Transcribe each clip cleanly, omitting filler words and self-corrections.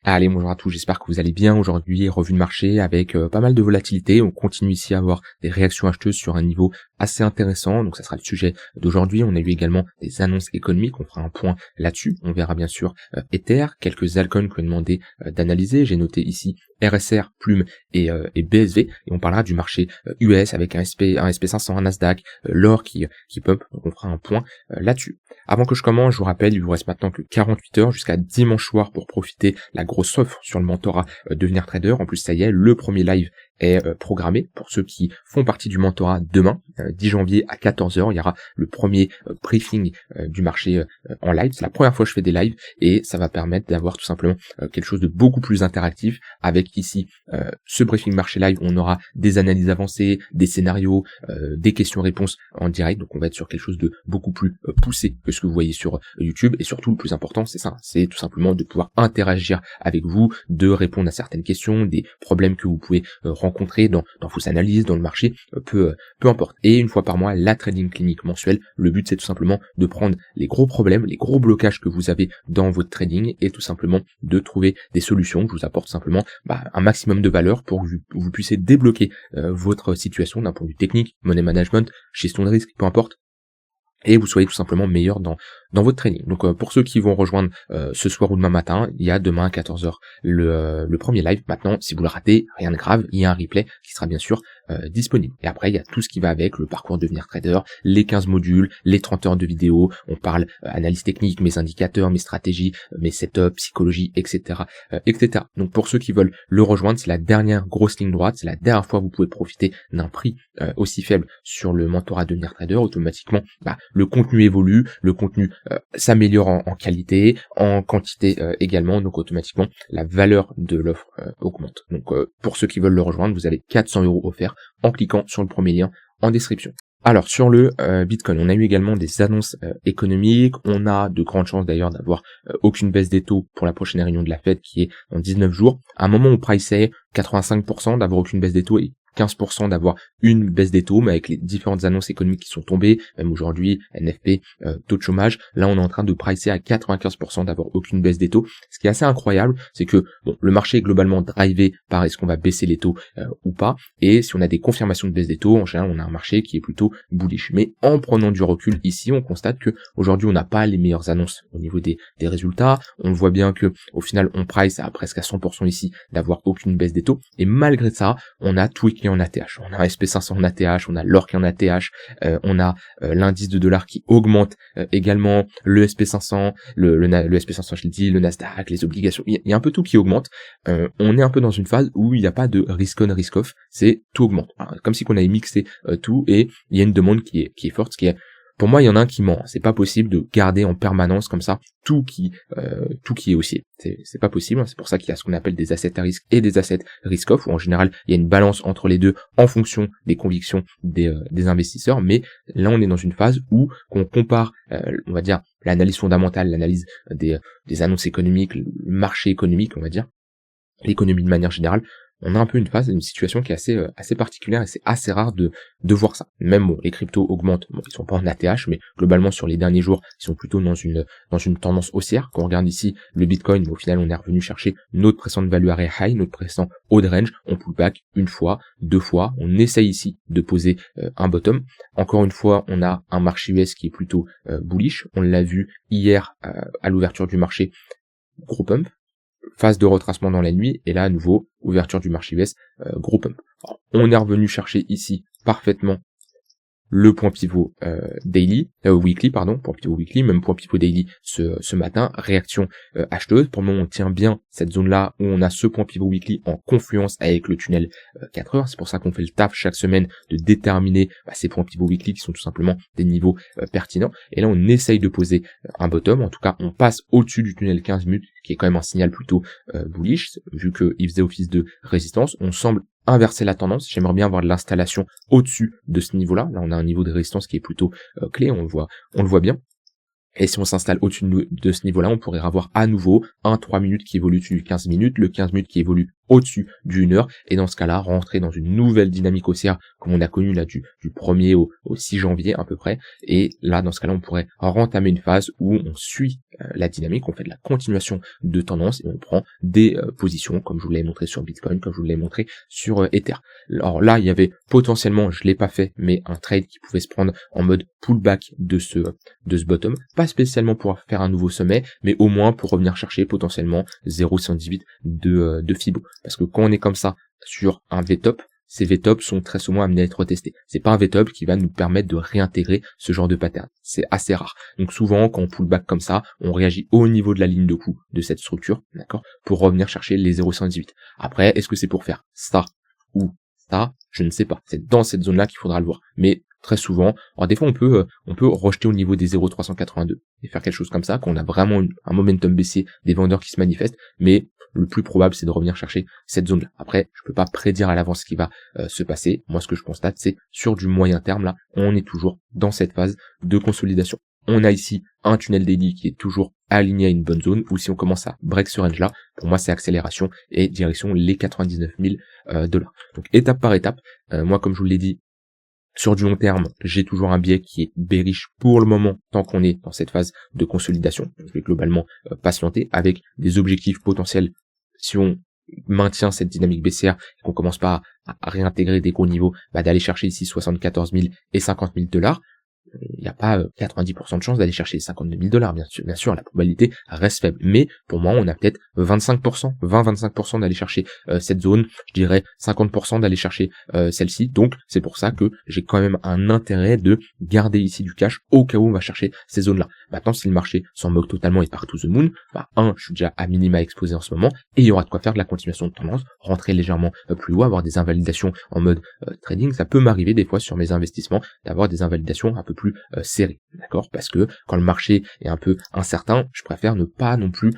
Allez, bonjour à tous, j'espère que vous allez bien. Aujourd'hui, revue de marché avec pas mal de volatilité. On continue ici à avoir des réactions acheteuses sur un niveau assez intéressant. Donc ça sera le sujet d'aujourd'hui. On a eu également des annonces économiques. On fera un point là-dessus. On verra bien sûr Ether, quelques altcoins que j'ai demandé d'analyser. J'ai noté ici RSR, Plume et BSV. Et on parlera du marché US avec un SP500, un Nasdaq, l'or qui pump. Donc on fera un point là-dessus. Avant que je commence, je vous rappelle, il vous reste maintenant que 48 heures jusqu'à dimanche soir pour profiter la grosse offre sur le mentorat Devenir Trader. En plus, ça y est, le premier live est programmé pour ceux qui font partie du mentorat demain, 10 janvier à 14 heures. Il y aura le premier briefing du marché en live. C'est la première fois que je fais des lives et ça va permettre d'avoir tout simplement quelque chose de beaucoup plus interactif avec ici ce briefing marché live. On aura des analyses avancées, des scénarios, des questions-réponses en direct. Donc on va être sur quelque chose de beaucoup plus poussé que ce que vous voyez sur YouTube. Et surtout, le plus important, c'est ça, c'est tout simplement de pouvoir interagir avec vous, de répondre à certaines questions, des problèmes que vous pouvez rencontrer dans vos analyses, dans le marché, peu importe. Et une fois par mois, la trading clinique mensuelle. Le but, c'est tout simplement de prendre les gros problèmes, les gros blocages que vous avez dans votre trading et tout simplement de trouver des solutions. Je vous apporte simplement un maximum de valeur pour que vous puissiez débloquer votre situation d'un point de vue technique, money management, gestion de risque, peu importe. Et vous soyez tout simplement meilleur dans votre training. Donc pour ceux qui vont rejoindre ce soir ou demain matin, il y a demain à 14 heures le premier live. Maintenant, si vous le ratez, rien de grave, il y a un replay qui sera bien sûr disponible. Et après, il y a tout ce qui va avec, le parcours Devenir Trader, les 15 modules, les 30 heures de vidéo, on parle analyse technique, mes indicateurs, mes stratégies, mes setups, psychologie, etc. etc. Donc pour ceux qui veulent le rejoindre, c'est la dernière grosse ligne droite, c'est la dernière fois que vous pouvez profiter d'un prix aussi faible sur le mentorat Devenir Trader. Automatiquement, le contenu évolue, le contenu s'améliore en qualité, en quantité également, donc automatiquement la valeur de l'offre augmente. Donc pour ceux qui veulent le rejoindre, vous avez 400 € offerts en cliquant sur le premier lien en description. Alors sur le Bitcoin, on a eu également des annonces économiques, on a de grandes chances d'ailleurs d'avoir aucune baisse des taux pour la prochaine réunion de la Fed qui est dans 19 jours. À un moment on priceait 85% d'avoir aucune baisse des taux et 15% d'avoir une baisse des taux, mais avec les différentes annonces économiques qui sont tombées, même aujourd'hui, NFP, taux de chômage, là on est en train de pricer à 95% d'avoir aucune baisse des taux. Ce qui est assez incroyable, c'est que le marché est globalement drivé par est-ce qu'on va baisser les taux ou pas, et si on a des confirmations de baisse des taux, en général on a un marché qui est plutôt bullish. Mais en prenant du recul ici, on constate que aujourd'hui on n'a pas les meilleures annonces au niveau des résultats. On voit bien que au final on price à presque à 100% ici d'avoir aucune baisse des taux, et malgré ça, on a tout en ATH, on a un SP500 en ATH, on a l'or qui est en ATH, on a l'indice de dollars qui augmente également, le SP500, le SP500 je l'ai dit, le Nasdaq, les obligations, il y a un peu tout qui augmente. On est un peu dans une phase où il n'y a pas de risk on, risk off, c'est tout augmente. Alors, comme si qu'on avait mixé tout et il y a une demande qui est forte, ce qui est pour moi, il y en a un qui ment. C'est pas possible de garder en permanence comme ça tout qui est haussier. C'est pas possible. C'est pour ça qu'il y a ce qu'on appelle des assets à risque et des assets risk off, où en général il y a une balance entre les deux en fonction des convictions des investisseurs. Mais là, on est dans une phase où qu'on compare, on va dire, l'analyse fondamentale, l'analyse des annonces économiques, le marché économique, on va dire, l'économie de manière générale. On a un peu une situation qui est assez particulière et c'est assez rare de voir ça. Même les cryptos augmentent, ils sont pas en ATH, mais globalement sur les derniers jours, ils sont plutôt dans une tendance haussière. Quand on regarde ici le Bitcoin, au final on est revenu chercher notre précédent value area high, notre précédent haut de range, on pull back une fois, deux fois, on essaye ici de poser un bottom. Encore une fois, on a un marché US qui est plutôt bullish. On l'a vu hier à l'ouverture du marché, gros pump. Phase de retracement dans la nuit, et là à nouveau, ouverture du marché US, gros pump. Alors, on est revenu chercher ici parfaitement le point pivot weekly, point pivot weekly, même point pivot daily ce matin, réaction acheteuse. Pour le moment, on tient bien cette zone-là où on a ce point pivot weekly en confluence avec le tunnel 4 heures. C'est pour ça qu'on fait le taf chaque semaine de déterminer ces points pivot weekly qui sont tout simplement des niveaux pertinents. Et là, on essaye de poser un bottom. En tout cas, on passe au-dessus du tunnel 15 minutes, qui est quand même un signal plutôt bullish, vu qu'il faisait office de résistance. On semble inverser la tendance. J'aimerais bien avoir de l'installation au-dessus de ce niveau-là. Là, on a un niveau de résistance qui est plutôt clé, on le voit bien. Et si on s'installe au-dessus de ce niveau-là, on pourrait avoir à nouveau un 3 minutes qui évolue au-dessus du 15 minutes, le 15 minutes qui évolue au-dessus du 1 heure, et dans ce cas-là, rentrer dans une nouvelle dynamique haussière, comme on a connu là du 1er au 6 janvier à peu près, et là, dans ce cas-là, on pourrait rentamer une phase où on suit la dynamique, on fait de la continuation de tendance, et on prend des positions, comme je vous l'ai montré sur Bitcoin, comme je vous l'ai montré sur Ether. Alors là, il y avait potentiellement, je l'ai pas fait, mais un trade qui pouvait se prendre en mode pullback de ce bottom, pas spécialement pour faire un nouveau sommet, mais au moins pour revenir chercher potentiellement 0,118 de Fibo. Parce que quand on est comme ça sur un VTOP, ces VTOP sont très souvent amenés à être retestés. C'est pas un VTOP qui va nous permettre de réintégrer ce genre de pattern. C'est assez rare. Donc souvent, quand on pull back comme ça, on réagit au niveau de la ligne de coup de cette structure, d'accord, pour revenir chercher les 0,118. Après, est-ce que c'est pour faire ça ou ça? Je ne sais pas. C'est dans cette zone-là qu'il faudra le voir. Mais très souvent, alors des fois on peut rejeter au niveau des 0,382 et faire quelque chose comme ça, qu'on a vraiment un momentum baissier des vendeurs qui se manifestent, mais le plus probable c'est de revenir chercher cette zone là. Après, je peux pas prédire à l'avance ce qui va se passer. Moi, ce que je constate, c'est sur du moyen terme là, on est toujours dans cette phase de consolidation. On a ici un tunnel daily qui est toujours aligné à une bonne zone, ou si on commence à break ce range là, pour moi c'est accélération et direction les 99 000 dollars. Donc étape par étape, moi comme je vous l'ai dit, sur du long terme, j'ai toujours un biais qui est bearish pour le moment, tant qu'on est dans cette phase de consolidation. Je vais globalement patienter avec des objectifs potentiels. Si on maintient cette dynamique baissière et qu'on commence pas à réintégrer des gros niveaux, d'aller chercher ici 74 000 et 50 000 dollars. Il n'y a pas 90% de chance d'aller chercher 52 000 dollars, bien sûr, la probabilité reste faible. Mais pour moi, on a peut-être 25%, 20-25% d'aller chercher cette zone, je dirais 50% d'aller chercher celle-ci. Donc, c'est pour ça que j'ai quand même un intérêt de garder ici du cash au cas où on va chercher ces zones-là. Maintenant, si le marché s'en moque totalement et part to the moon, je suis déjà à minima exposé en ce moment, et il y aura de quoi faire de la continuation de tendance, rentrer légèrement plus haut, avoir des invalidations en mode trading. Ça peut m'arriver des fois sur mes investissements d'avoir des invalidations un peu plus serré, d'accord, parce que quand le marché est un peu incertain, je préfère ne pas non plus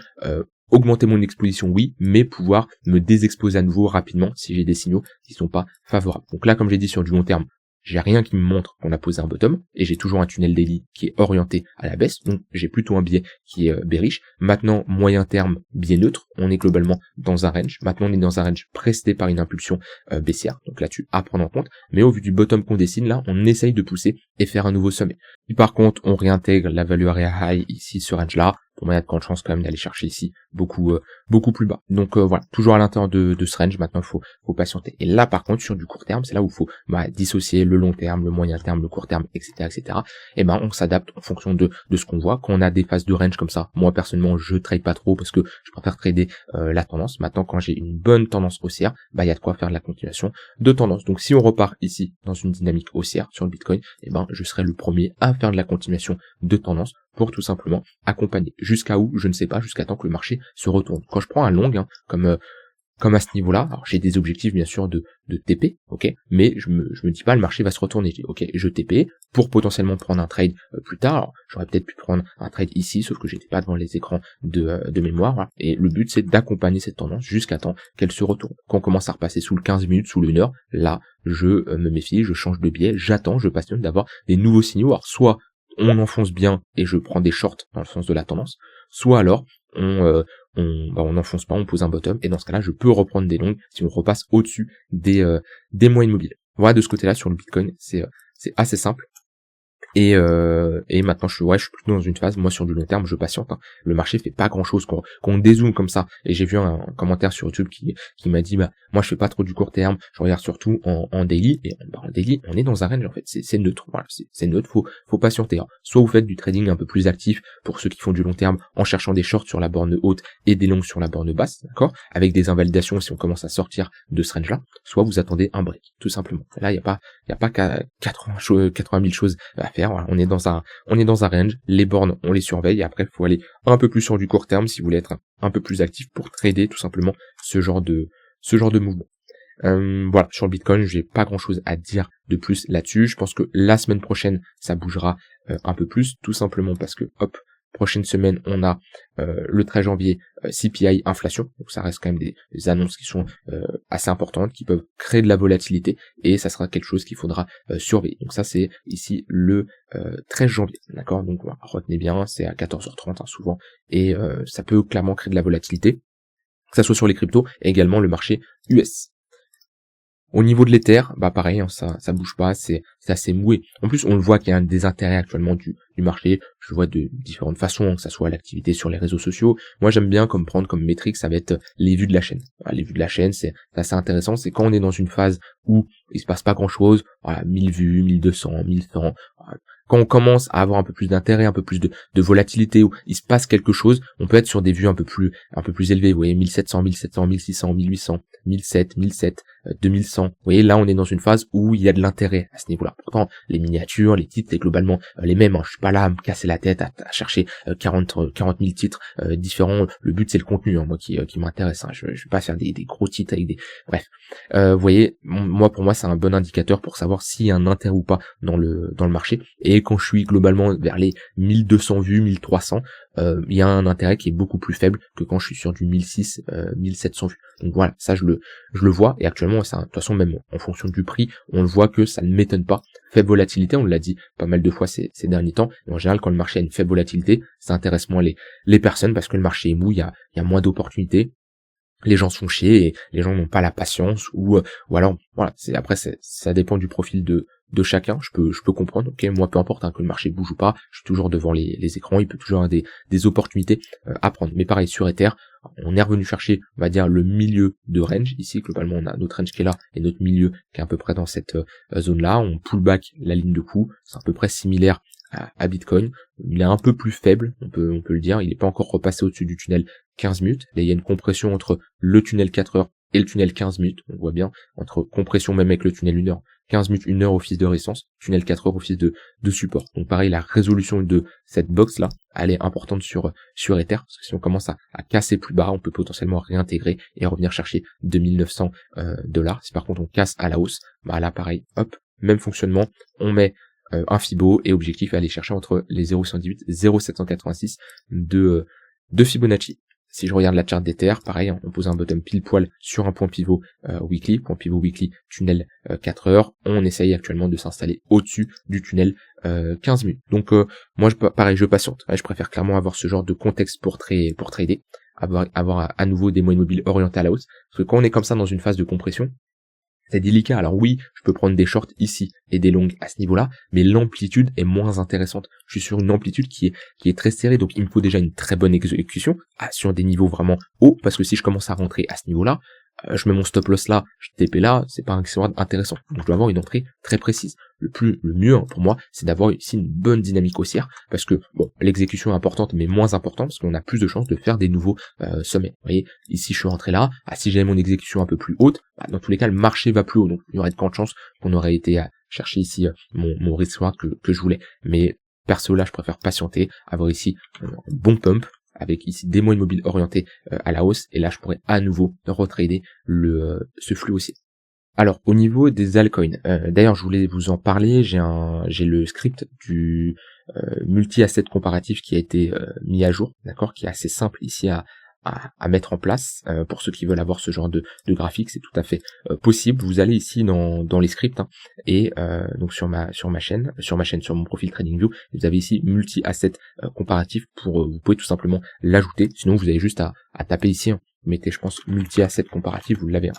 augmenter mon exposition, oui, mais pouvoir me désexposer à nouveau rapidement si j'ai des signaux qui sont pas favorables. Donc là, comme j'ai dit, sur du long terme, j'ai rien qui me montre qu'on a posé un bottom, et j'ai toujours un tunnel daily qui est orienté à la baisse, donc j'ai plutôt un biais qui est bearish. Maintenant, moyen terme, biais neutre, on est globalement dans un range. Maintenant, on est dans un range précédé par une impulsion baissière, donc là-dessus, à prendre en compte. Mais au vu du bottom qu'on dessine, là, on essaye de pousser et faire un nouveau sommet. Si par contre, on réintègre la value area high ici, ce range-là, pour moi, il y a de grandes chances quand même d'aller chercher ici beaucoup plus bas. Donc voilà, toujours à l'intérieur de ce range. Maintenant, faut patienter. Et là, par contre, sur du court terme, c'est là où il faut dissocier le long terme, le moyen terme, le court terme, etc. Et on s'adapte en fonction de ce qu'on voit. Quand on a des phases de range comme ça, moi personnellement, je trade pas trop parce que je préfère trader la tendance. Maintenant, quand j'ai une bonne tendance haussière, il y a de quoi faire de la continuation de tendance. Donc si on repart ici dans une dynamique haussière sur le Bitcoin, je serai le premier à faire de la continuation de tendance pour tout simplement accompagner. Jusqu'à où, je ne sais pas, jusqu'à temps que le marché se retourne. Quand je prends un long, comme à ce niveau-là, alors j'ai des objectifs bien sûr de TP, ok, mais je me dis pas le marché va se retourner. Je dis ok, je TP pour potentiellement prendre un trade plus tard. Alors, j'aurais peut-être pu prendre un trade ici, sauf que j'étais pas devant les écrans de mémoire. Voilà. Et le but c'est d'accompagner cette tendance jusqu'à temps qu'elle se retourne. Quand on commence à repasser sous le 15 minutes, sous le 1 heure, là je me méfie, je change de biais, j'attends, je patiente d'avoir des nouveaux signaux. Alors soit on enfonce bien et je prends des shorts dans le sens de la tendance, soit alors on n'enfonce pas, on pose un bottom, et dans ce cas-là, je peux reprendre des longues si on repasse au-dessus des moyennes mobiles. Voilà, de ce côté-là, sur le Bitcoin, c'est assez simple. Et maintenant je suis plutôt dans une phase, moi sur du long terme je patiente, le marché fait pas grand chose quand on dézoome comme ça. Et j'ai vu un commentaire sur YouTube qui m'a dit moi je fais pas trop du court terme, je regarde surtout en daily, et en daily on est dans un range en fait, c'est neutre, voilà, c'est neutre, faut patienter. Soit vous faites du trading un peu plus actif pour ceux qui font du long terme en cherchant des shorts sur la borne haute et des longs sur la borne basse, d'accord, avec des invalidations si on commence à sortir de ce range là, soit vous attendez un break, tout simplement. Là il y a pas qu'à 80 000 choses à faire. Voilà, on est dans un range, les bornes on les surveille, et après il faut aller un peu plus sur du court terme si vous voulez être un peu plus actif pour trader tout simplement ce genre de mouvement. Voilà, sur le Bitcoin, j'ai pas grand chose à dire de plus là-dessus. Je pense que la semaine prochaine ça bougera un peu plus, tout simplement parce que prochaine semaine, on a le 13 janvier CPI inflation, donc ça reste quand même des annonces qui sont assez importantes, qui peuvent créer de la volatilité, et ça sera quelque chose qu'il faudra surveiller. Donc ça c'est ici le 13 janvier, d'accord, donc voilà, retenez bien, c'est à 14h30 souvent, et ça peut clairement créer de la volatilité. que ça soit sur les cryptos et également le marché US. Au niveau de l'Ether, bah pareil, hein, ça bouge pas, c'est assez moué. En plus, on le voit qu'il y a un désintérêt actuellement du marché. Je le vois de différentes façons, hein, que ça soit l'activité sur les réseaux sociaux. Moi, j'aime bien comme prendre comme métrique, ça va être les vues de la chaîne. Voilà, les vues de la chaîne, c'est assez intéressant. C'est quand on est dans une phase où il se passe pas grand chose, voilà, 1000 vues, 1200, 1100. Voilà. Quand on commence à avoir un peu plus d'intérêt, un peu plus de volatilité, où il se passe quelque chose, on peut être sur des vues un peu plus élevées. Vous voyez, 1700, 1700, 1600, 1800, 1700, 2100. Vous voyez, là, on est dans une phase où il y a de l'intérêt à ce niveau-là. Pourtant, les miniatures, les titres, c'est globalement les mêmes. Hein. Je suis pas là à me casser la tête, à chercher 40 000 titres différents. Le but, c'est le contenu, hein, moi, qui m'intéresse. Hein. Je vais pas faire des gros titres avec des... Bref. Vous voyez, pour moi, c'est un bon indicateur pour savoir s'il y a un intérêt ou pas dans le marché. Et quand je suis globalement vers les 1200 vues, 1300, il y a un intérêt qui est beaucoup plus faible que quand je suis sur du 1600, 1700 vues. Donc voilà, ça je le vois, et actuellement, ça, de toute façon, même en fonction du prix, on le voit que ça ne m'étonne pas. Faible volatilité, on l'a dit pas mal de fois ces derniers temps, et en général, quand le marché a une faible volatilité, ça intéresse moins les personnes, parce que le marché est mou, il y a moins d'opportunités, les gens sont chiés, et les gens n'ont pas la patience, ou alors, voilà, ça dépend du profil de chacun. Je peux comprendre. Ok, moi, peu importe, hein, que le marché bouge ou pas, je suis toujours devant les écrans. Il peut toujours avoir des opportunités à prendre. Mais pareil, sur Ether, on est revenu chercher, on va dire, le milieu de range. Ici, globalement, on a notre range qui est là et notre milieu qui est à peu près dans cette zone-là. On pull back la ligne de coup. C'est à peu près similaire à Bitcoin. Il est un peu plus faible, on peut le dire. Il n'est pas encore repassé au-dessus du tunnel 15 minutes. Là, il y a une compression entre le tunnel 4 heures et le tunnel 15 minutes. On voit bien, entre compression même avec le tunnel 1 heure. 15 minutes, 1 heure office de résistance, tunnel 4 heures office de support. Donc pareil, la résolution de cette box là, elle est importante sur Ether, parce que si on commence à casser plus bas, on peut potentiellement réintégrer et revenir chercher 2900 $. Si par contre on casse à la hausse, bah là pareil, hop, même fonctionnement, on met un Fibo et objectif à aller chercher entre les 0,118 et 0,786 de Fibonacci. Si je regarde la charte d'Ether, pareil, on pose un bottom pile poil sur un point pivot weekly, tunnel 4 heures. On essaye actuellement de s'installer au-dessus du tunnel 15 minutes. Donc moi, pareil, je patiente. Je préfère clairement avoir ce genre de contexte pour trader, avoir à nouveau des moyennes mobiles orientées à la hausse. Parce que quand on est comme ça dans une phase de compression, c'est délicat. Alors oui, je peux prendre des shorts ici et des longues à ce niveau-là, mais l'amplitude est moins intéressante. Je suis sur une amplitude qui est très serrée, donc il me faut déjà une très bonne exécution sur des niveaux vraiment hauts, parce que si je commence à rentrer à ce niveau-là, je mets mon stop loss là, je TP là, c'est pas intéressant. Donc je dois avoir une entrée très précise. Le mieux hein, pour moi, c'est d'avoir ici une bonne dynamique haussière, parce que bon, l'exécution est importante, mais moins importante, parce qu'on a plus de chances de faire des nouveaux sommets. Vous voyez, ici je suis rentré là, si j'avais mon exécution un peu plus haute, bah, dans tous les cas le marché va plus haut, donc il y aurait de grandes chances qu'on aurait été à chercher ici mon risk reward que je voulais. Mais perso là, je préfère patienter, avoir ici un bon pump, avec ici des moyennes mobiles orientées à la hausse, et là je pourrais à nouveau retrader ce flux haussier. Alors au niveau des altcoins, d'ailleurs je voulais vous en parler, j'ai le script du multi-asset comparatif qui a été mis à jour, d'accord, qui est assez simple ici à mettre en place pour ceux qui veulent avoir ce genre de graphique, c'est tout à fait possible. Vous allez ici dans les scripts hein, et donc sur ma chaîne, sur mon profil TradingView, vous avez ici multi-asset comparatif vous pouvez tout simplement l'ajouter. Sinon vous avez juste à taper ici, hein, vous mettez je pense multi-asset comparatif, vous l'avez. Hein.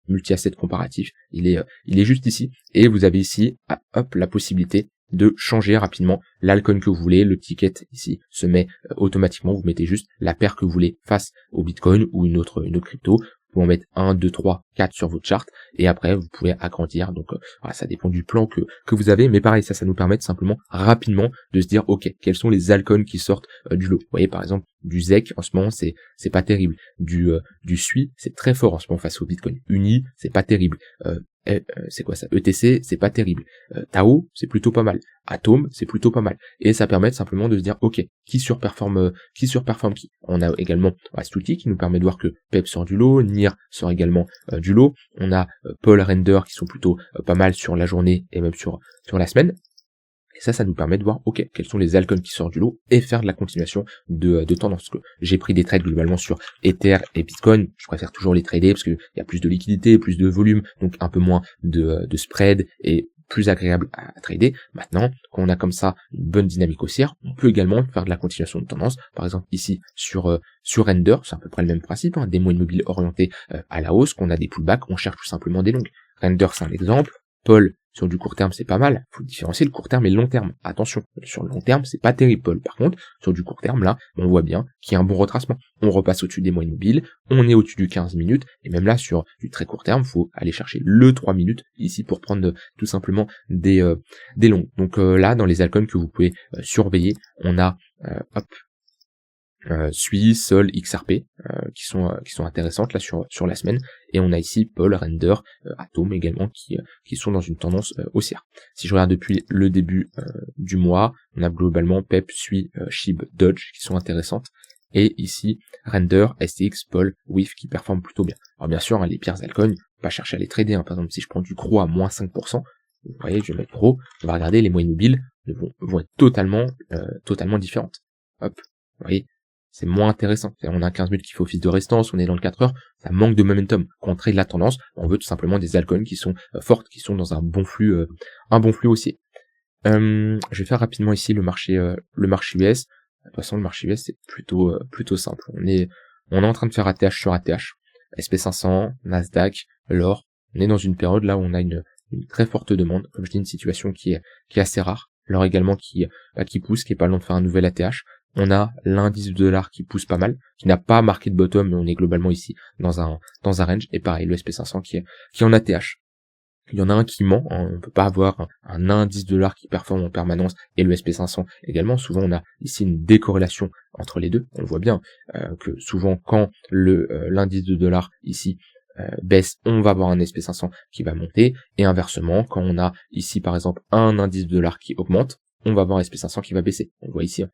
Multi-asset comparatif, il est juste ici et vous avez ici hop la possibilité de changer rapidement l'altcoin que vous voulez. Le ticket ici se met automatiquement, vous mettez juste la paire que vous voulez face au Bitcoin ou une autre crypto. Vous pouvez en mettre 1, 2, 3, 4 sur votre charte et après vous pouvez agrandir. Donc voilà, ça dépend du plan que vous avez, mais pareil, ça nous permet de simplement rapidement de se dire ok, quels sont les altcoins qui sortent du lot. Vous voyez par exemple du ZEC en ce moment c'est pas terrible, du SUI c'est très fort en ce moment face au Bitcoin, Uni c'est pas terrible, c'est quoi ça, ETC c'est pas terrible, Tao c'est plutôt pas mal, Atom c'est plutôt pas mal, et ça permet simplement de se dire ok, qui surperforme qui. On a également Astuti qui nous permet de voir que Pep sort du lot, NIR sort également du lot, on a Paul Render qui sont plutôt pas mal sur la journée et même sur la semaine. Et ça nous permet de voir, ok, quels sont les altcoins qui sortent du lot et faire de la continuation de tendance. Que j'ai pris des trades globalement sur Ether et Bitcoin. Je préfère toujours les trader parce qu'il y a plus de liquidité, plus de volume, donc un peu moins de spread et plus agréable à trader. Maintenant, quand on a comme ça une bonne dynamique haussière, on peut également faire de la continuation de tendance. Par exemple, ici, sur Render, c'est à peu près le même principe, hein, des moyens mobiles orientés à la hausse, qu'on a des pullbacks, on cherche tout simplement des longues. Render, c'est un exemple. Paul, sur du court terme, c'est pas mal. Faut différencier le court terme et le long terme. Attention, sur le long terme, c'est pas terrible, Paul. Par contre, sur du court terme, là, on voit bien qu'il y a un bon retracement. On repasse au-dessus des moyennes mobiles, on est au-dessus du 15 minutes, et même là, sur du très court terme, faut aller chercher le 3 minutes ici pour prendre tout simplement des longues. Donc là, dans les altcoins que vous pouvez surveiller, on a SUI, Sol, XRP qui sont intéressantes là sur la semaine, et on a ici Paul, Render, Atom également qui sont dans une tendance haussière. Si je regarde depuis le début du mois, on a globalement PEP, SUI, SHIB, Dodge qui sont intéressantes, et ici Render, STX, Paul, WIF qui performent plutôt bien. Alors bien sûr, hein, les pires altcoins, pas chercher à les trader, hein. Par exemple si je prends du gros à moins 5%, vous voyez, je vais mettre gros, on va regarder les moyennes mobiles vont être totalement différentes. Hop, vous voyez, c'est moins intéressant. On a 15 minutes qui fait office de résistance, on est dans le 4 heures, ça manque de momentum. Quand on trade la tendance, on veut tout simplement des altcoins qui sont fortes, qui sont dans un bon flux haussier. Je vais faire rapidement ici le marché US. De toute façon, le marché US c'est plutôt simple. On est en train de faire ATH sur ATH, SP500, Nasdaq, l'or. On est dans une période là où on a une très forte demande. Comme je dis, une situation qui est assez rare. L'or également qui pousse, qui est pas loin de faire un nouvel ATH. On a l'indice du dollar qui pousse pas mal, qui n'a pas marqué de bottom, mais on est globalement ici dans un range, et pareil, le SP500 qui est en ATH. Il y en a un qui ment, hein, on peut pas avoir un indice dollar qui performe en permanence et le SP500 également. Souvent on a ici une décorrélation entre les deux. On voit bien que souvent quand l'indice de dollar ici baisse, on va avoir un SP500 qui va monter, et inversement, quand on a ici par exemple un indice de dollar qui augmente, on va avoir un SP500 qui va baisser. On voit ici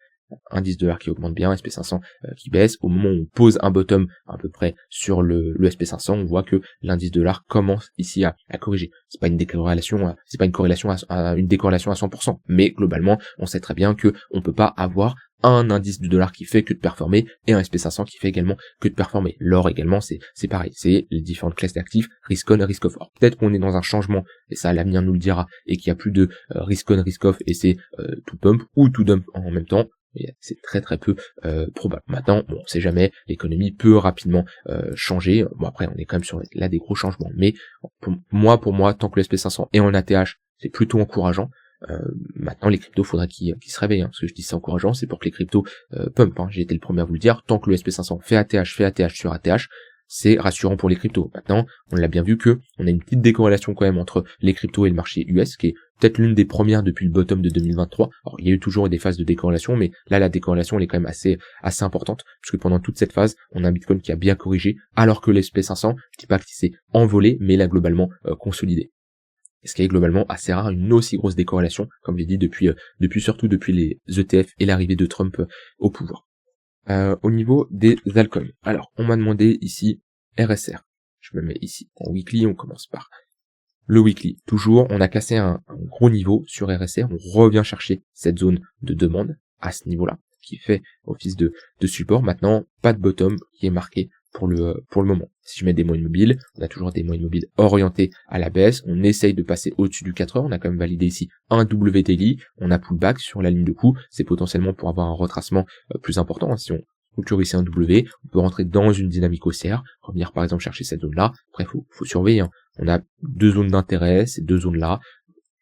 indice de dollar qui augmente bien, SP500 qui baisse. Au moment où on pose un bottom à peu près sur le SP500, on voit que l'indice de dollar commence ici à corriger. C'est pas une décorrélation, à 100%, mais globalement, on sait très bien que on peut pas avoir un indice du dollar qui fait que de performer et un SP500 qui fait également que de performer. L'or également, c'est pareil, c'est les différentes classes d'actifs, risk on, risk off. Alors, peut-être qu'on est dans un changement, et ça l'avenir nous le dira, et qu'il y a plus de risk on, risk off, et c'est tout pump ou tout dump en même temps. C'est très peu probable. Maintenant, bon, on sait jamais, l'économie peut rapidement changer. Bon, après, on est quand même sur là des gros changements, mais pour moi, tant que le SP500 est en ATH, c'est plutôt encourageant. Maintenant, les cryptos, faudrait qu'ils se réveillent, hein. Parce que je dis c'est encourageant, c'est pour que les cryptos pump, hein. J'ai été le premier à vous le dire. Tant que le SP500 fait ATH sur ATH, c'est rassurant pour les cryptos. Maintenant, on l'a bien vu que on a une petite décorrélation quand même entre les cryptos et le marché US, qui est peut-être l'une des premières depuis le bottom de 2023. Alors, il y a eu toujours des phases de décorrélation, mais là, la décorrélation, elle est quand même assez importante, puisque pendant toute cette phase, on a un Bitcoin qui a bien corrigé, alors que l'SP500, je dis pas qu'il s'est envolé, mais il a globalement consolidé. Ce qui est globalement assez rare, une aussi grosse décorrélation, comme j'ai dit, surtout depuis les ETF et l'arrivée de Trump au pouvoir. Au niveau des altcoins. Alors, on m'a demandé ici RSR. Je me mets ici en weekly, on commence par le weekly. Toujours, on a cassé un gros niveau sur RSR, on revient chercher cette zone de demande à ce niveau-là, qui fait office de support. Maintenant, pas de bottom qui est marqué pour le moment. Si je mets des moyennes mobiles, on a toujours des moyennes mobiles orientées à la baisse, on essaye de passer au-dessus du 4 heures, on a quand même validé ici un W daily, on a pullback sur la ligne de coup, c'est potentiellement pour avoir un retracement plus important, hein. Si on structure ici un W, on peut rentrer dans une dynamique haussière, revenir par exemple chercher cette zone-là. Après, faut surveiller, hein. On a deux zones d'intérêt, ces deux zones-là.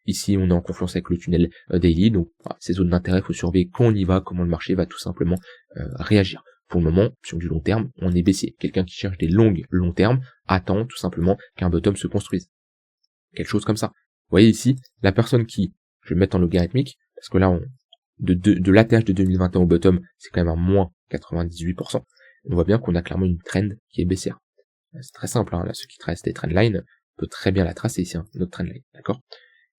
Ici, on est en confluence avec le tunnel daily, donc ces zones d'intérêt, faut surveiller quand on y va, comment le marché va tout simplement réagir. Pour le moment, sur du long terme, on est baissier. Quelqu'un qui cherche des longues long terme attend tout simplement qu'un bottom se construise. Quelque chose comme ça. Vous voyez ici, la personne qui, je vais mettre en logarithmique, parce que là, de l'ATH de 2021 au bottom, c'est quand même un moins 98%. On voit bien qu'on a clairement une trend qui est baissière. C'est très simple, hein. Là, ceux qui tracent des trendlines, on peut très bien la tracer ici, hein, notre trendline, d'accord?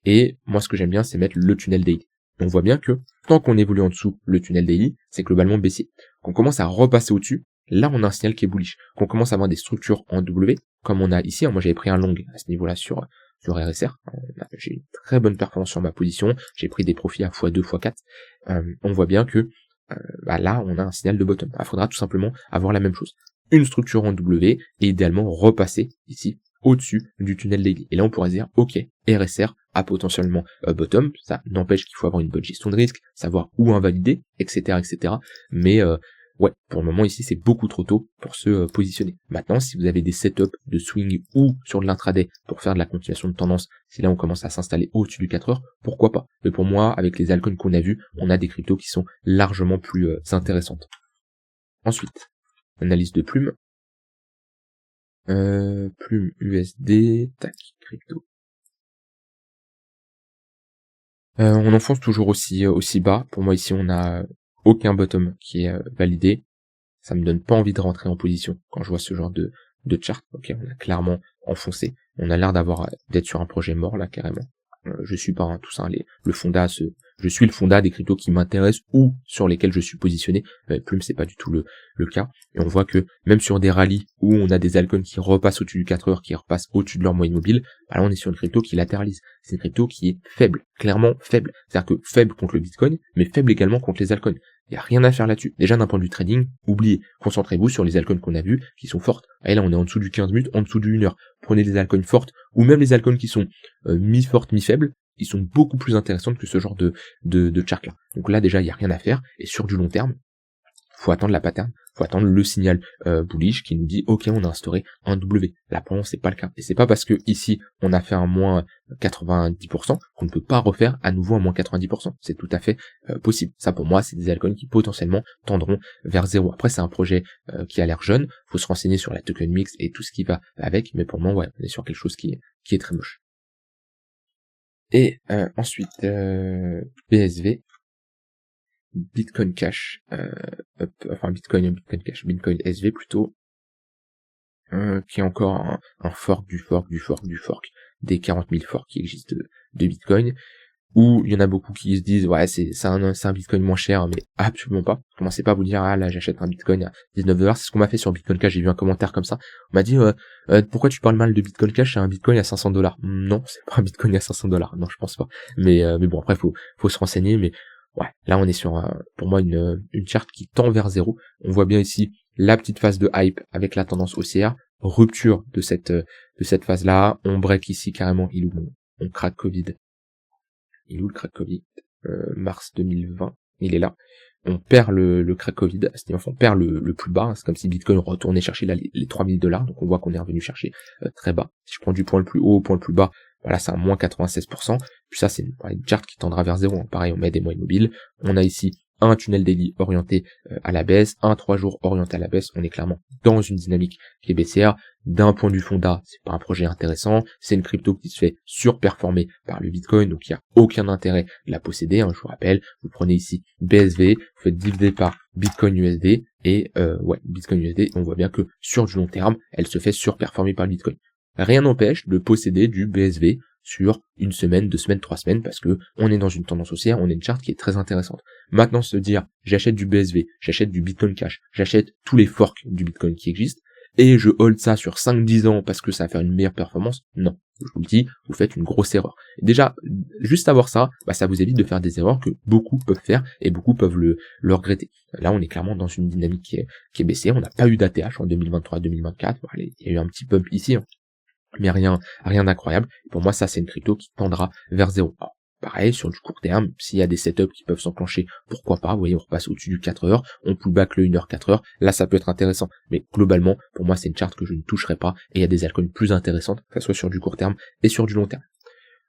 Et moi, ce que j'aime bien, c'est mettre le tunnel daily. On voit bien que tant qu'on évolue en dessous le tunnel daily, c'est globalement baissier. Qu'on commence à repasser au-dessus, là on a un signal qui est bullish. Qu'on commence à avoir des structures en W, comme on a ici, hein, moi j'avais pris un long à ce niveau-là sur RSR, j'ai une très bonne performance sur ma position, j'ai pris des profits à x2, x4, on voit bien que là on a un signal de bottom. Il faudra tout simplement avoir la même chose. Une structure en W, et idéalement repasser ici au-dessus du tunnel daily. Et là on pourrait dire, ok, RSR à potentiellement bottom. Ça n'empêche qu'il faut avoir une bonne gestion de risque, savoir où invalider, etc., etc. Mais ouais, pour le moment ici c'est beaucoup trop tôt pour se positionner. Maintenant, si vous avez des setups de swing ou sur de l'intraday pour faire de la continuation de tendance, si là on commence à s'installer au-dessus du 4 heures, pourquoi pas. Mais pour moi, avec les altcoins qu'on a vus, on a des cryptos qui sont largement plus intéressantes. Ensuite, analyse de Plume. Plume USD, tac, crypto. On enfonce toujours aussi bas. Pour moi ici on a aucun bottom qui est validé. Ça me donne pas envie de rentrer en position quand je vois ce genre de chart. Ok, on a clairement enfoncé. On a l'air d'être sur un projet mort là carrément. Je suis pas tout ça, je suis le fonda des cryptos qui m'intéressent ou sur lesquels je suis positionné. Plume, c'est pas du tout le cas. Et on voit que même sur des rallyes où on a des altcoins qui repassent au-dessus du 4 heures, qui repassent au-dessus de leur moyenne mobile, bah là on est sur une crypto qui latéralise. C'est une crypto qui est faible, clairement faible. C'est-à-dire que faible contre le Bitcoin, mais faible également contre les altcoins. Il n'y a rien à faire là-dessus. Déjà d'un point de vue trading, oubliez, concentrez-vous sur les altcoins qu'on a vus, qui sont fortes. Et là on est en dessous du 15 minutes, en dessous du 1 heure. Prenez des altcoins fortes, ou même les altcoins qui sont mi-fortes, mi-faibles, ils sont beaucoup plus intéressantes que ce genre de chart là. Donc là déjà il n'y a rien à faire, et sur du long terme, faut attendre la pattern, faut attendre le signal bullish qui nous dit ok on a instauré un W. Là pour l'instant c'est pas le cas. Et c'est pas parce que ici on a fait un moins 90% qu'on ne peut pas refaire à nouveau un moins 90%. C'est tout à fait possible. Ça pour moi c'est des altcoins qui potentiellement tendront vers zéro. Après c'est un projet qui a l'air jeune, faut se renseigner sur la token mix et tout ce qui va avec, mais pour le moment ouais, on est sur quelque chose qui est très moche. Et ensuite BSV, Bitcoin Cash, Bitcoin Cash, Bitcoin SV plutôt, qui est encore un fork du fork des 40 000 forks qui existent de Bitcoin, où il y en a beaucoup qui se disent ouais c'est un Bitcoin moins cher, mais absolument pas. Commencez pas à vous dire ah là j'achète un Bitcoin à 19$, c'est ce qu'on m'a fait sur Bitcoin Cash. J'ai vu un commentaire comme ça, on m'a dit pourquoi tu parles mal de Bitcoin Cash, c'est un Bitcoin à 500$. Non, c'est pas un Bitcoin à 500$, non je pense pas. Mais bon après faut se renseigner, mais ouais, là on est sur pour moi une charte qui tend vers zéro. On voit bien ici la petite phase de hype avec la tendance haussière, rupture de cette phase là, on break ici carrément, on craque Covid. Il est où le crack Covid? Mars 2020, il est là. On perd le crack Covid, c'est-à-dire on perd le plus bas, c'est comme si Bitcoin retournait chercher là les 3000$, donc on voit qu'on est revenu chercher très bas. Si je prends du point le plus haut au point le plus bas, voilà, c'est un moins 96%, puis ça c'est une charte qui tendra vers zéro, hein. Pareil, on met des moyennes mobiles, on a ici un tunnel daily orienté à la baisse, un 3 jours orienté à la baisse, on est clairement dans une dynamique qui est baissière. D'un point de vue fonda, c'est pas un projet intéressant, c'est une crypto qui se fait surperformer par le Bitcoin, donc il n'y a aucun intérêt de la posséder, hein, je vous rappelle, vous prenez ici BSV, vous faites diviser par Bitcoin USD, et Bitcoin USD, on voit bien que sur du long terme, elle se fait surperformer par le Bitcoin. Rien n'empêche de posséder du BSV sur une semaine, 2 semaines, 3 semaines, parce que on est dans une tendance haussière, on a une charte qui est très intéressante. Maintenant, se dire, j'achète du BSV, j'achète du Bitcoin Cash, j'achète tous les forks du Bitcoin qui existent, et je hold ça sur 5-10 ans parce que ça va faire une meilleure performance, non. Je vous le dis, vous faites une grosse erreur. Déjà, juste avoir ça, ça vous évite de faire des erreurs que beaucoup peuvent faire, et beaucoup peuvent le regretter. Là, on est clairement dans une dynamique qui est baissée, on n'a pas eu d'ATH en 2023-2024, il y a eu un petit pump ici, hein, mais rien d'incroyable. Pour moi, ça, c'est une crypto qui tendra vers zéro. Alors, pareil, sur du court terme, s'il y a des setups qui peuvent s'enclencher, pourquoi pas, vous voyez, on repasse au-dessus du 4 heures, on pull back le 1 heure, 4 heures, là, ça peut être intéressant. Mais globalement, pour moi, c'est une charte que je ne toucherai pas, et il y a des altcoins plus intéressantes, que ce soit sur du court terme et sur du long terme.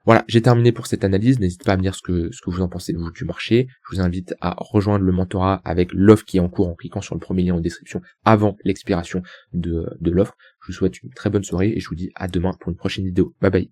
Voilà, j'ai terminé pour cette analyse. N'hésitez pas à me dire ce que vous en pensez du marché. Je vous invite à rejoindre le mentorat avec l'offre qui est en cours en cliquant sur le premier lien en description avant l'expiration de l'offre. Je vous souhaite une très bonne soirée et je vous dis à demain pour une prochaine vidéo. Bye bye.